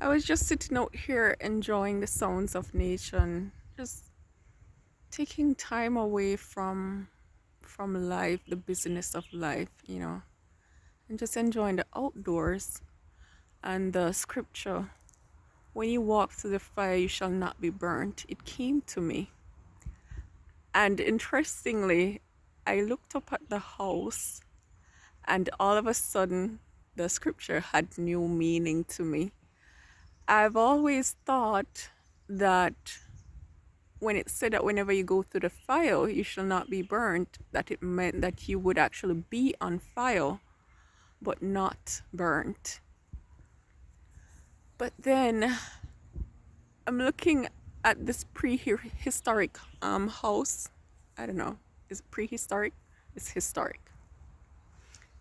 I was just sitting out here enjoying the sounds of nature and just taking time away from life, the busyness of life, and just enjoying the outdoors and the scripture. When you walk through the fire, you shall not be burnt. It came to me. And interestingly, I looked up at the house and all of a sudden the scripture had new meaning to me. I've always thought that when it said that whenever you go through the fire, you shall not be burnt, that it meant that you would actually be on fire, but not burnt. But then I'm looking at this prehistoric house. I don't know, is it prehistoric? It's historic.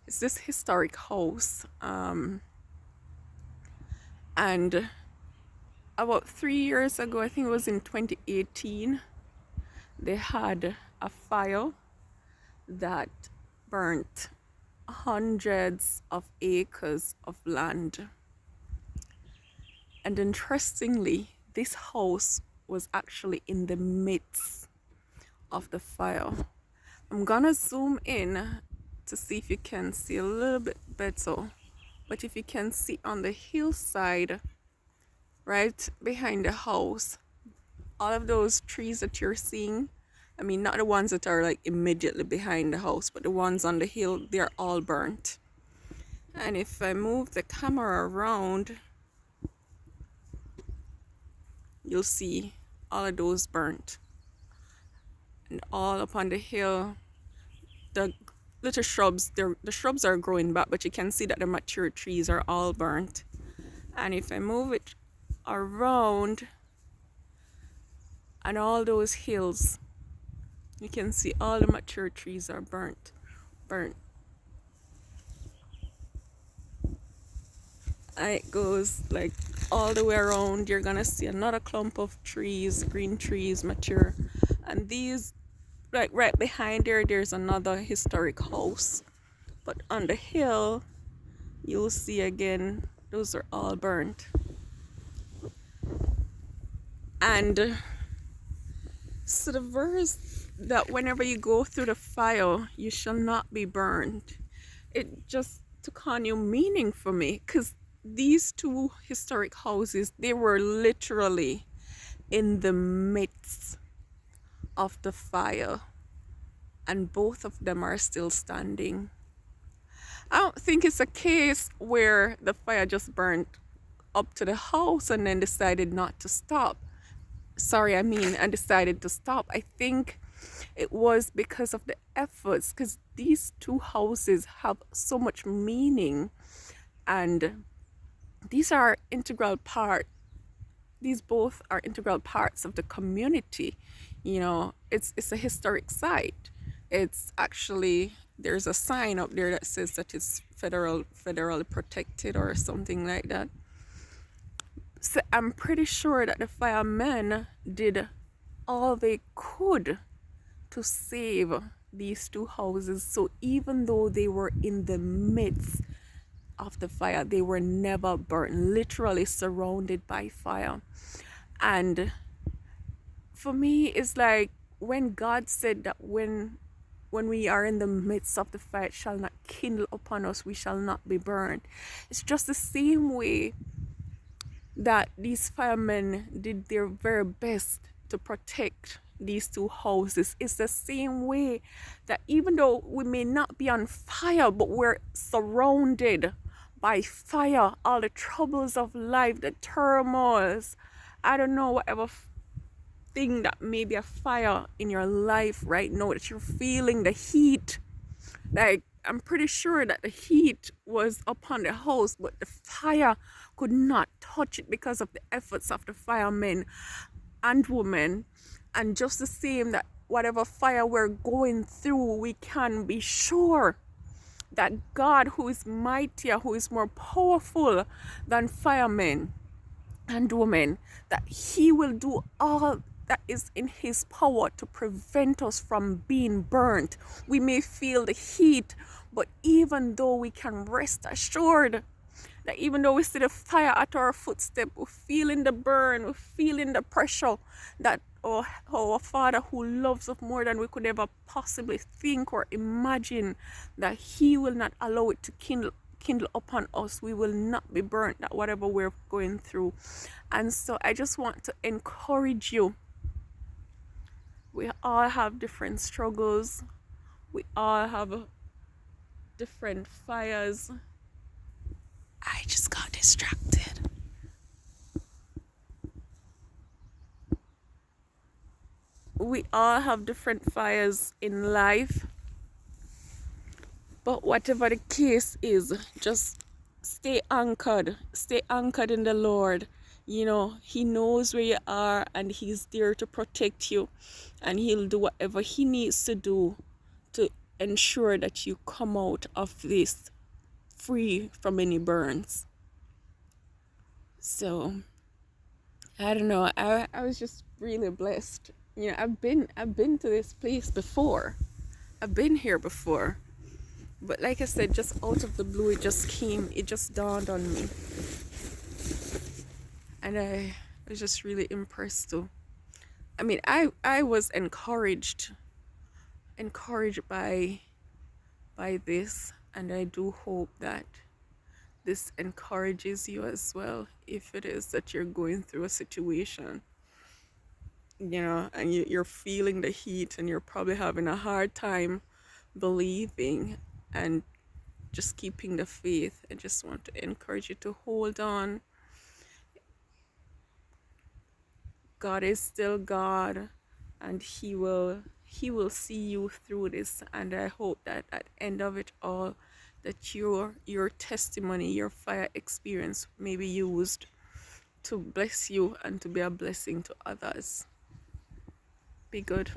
It's this historic house. And about 3 years ago, I think it was in 2018, they had a fire that burnt hundreds of acres of land. And interestingly, this house was actually in the midst of the fire. I'm gonna zoom in to see if you can see a little bit better. But if you can see on the hillside, right behind the house, all of those trees that you're seeing, I mean, not the ones that are like immediately behind the house, but the ones on the hill, they're all burnt. And if I move the camera around, you'll see all of those burnt. And all up on the hill, the little shrubs, the shrubs are growing back, but you can see that the mature trees are all burnt. And if I move it around, and all those hills, you can see all the mature trees are burnt. And it goes like all the way around. You're gonna see another clump of trees, green trees, mature. And these, like right behind there's another historic house. But on the hill, you'll see again, those are all burnt. And so the verse that whenever you go through the fire, you shall not be burned, it just took on new meaning for me, because these two historic houses, they were literally in the midst of the fire, and both of them are still standing. I don't think it's a case where the fire just burned up to the house and then decided not to stop. And decided to stop. I think it was because of the efforts, because these two houses have so much meaning, and these both are integral parts of the community. It's a historic site. It's actually, there's a sign up there that says that it's federally protected or something like that. So I'm pretty sure that the firemen did all they could to save these two houses. So even though they were in the midst of the fire, they were never burnt, literally surrounded by fire. And for me, it's like when God said that when we are in the midst of the fire, it shall not kindle upon us, we shall not be burned. It's just the same way that these firemen did their very best to protect these two houses. It's the same way that even though we may not be on fire, but we're surrounded by fire, all the troubles of life, the turmoils, I don't know, whatever thing that may be a fire in your life right now, that you're feeling the heat. Like, I'm pretty sure that the heat was upon the house, but the fire could not touch it because of the efforts of the firemen and women. And just the same, that whatever fire we're going through, we can be sure that God, who is mightier, who is more powerful than firemen and women, that He will do all that is in His power to prevent us from being burnt. We may feel the heat, but even though we can rest assured That even though we see the fire at our footstep, we're feeling the burn, we're feeling the pressure, that our Father who loves us more than we could ever possibly think or imagine, that He will not allow it to kindle upon us. We will not be burnt at whatever we're going through. And so I just want to encourage you. We all have different struggles. We all have different fires. I just got distracted. We all have different fires in life. But whatever the case is, just stay anchored. Stay anchored in the Lord. You know, He knows where you are and He's there to protect you. And He'll do whatever He needs to do to ensure that you come out of this free from any burns. So, I don't know. I was just really blessed. You know, I've been to this place before. I've been here before. But like I said, just out of the blue, it just dawned on me. And I was just really impressed too. I mean, I was encouraged by this, and I do hope that this encourages you as well, if it is that you're going through a situation, you know, and you're feeling the heat and you're probably having a hard time believing and just keeping the faith. I just want to encourage you to hold on. God is still God, and He will see you through this. And I hope that at the end of it all, that your testimony, your fire experience may be used to bless you and to be a blessing to others. Be good.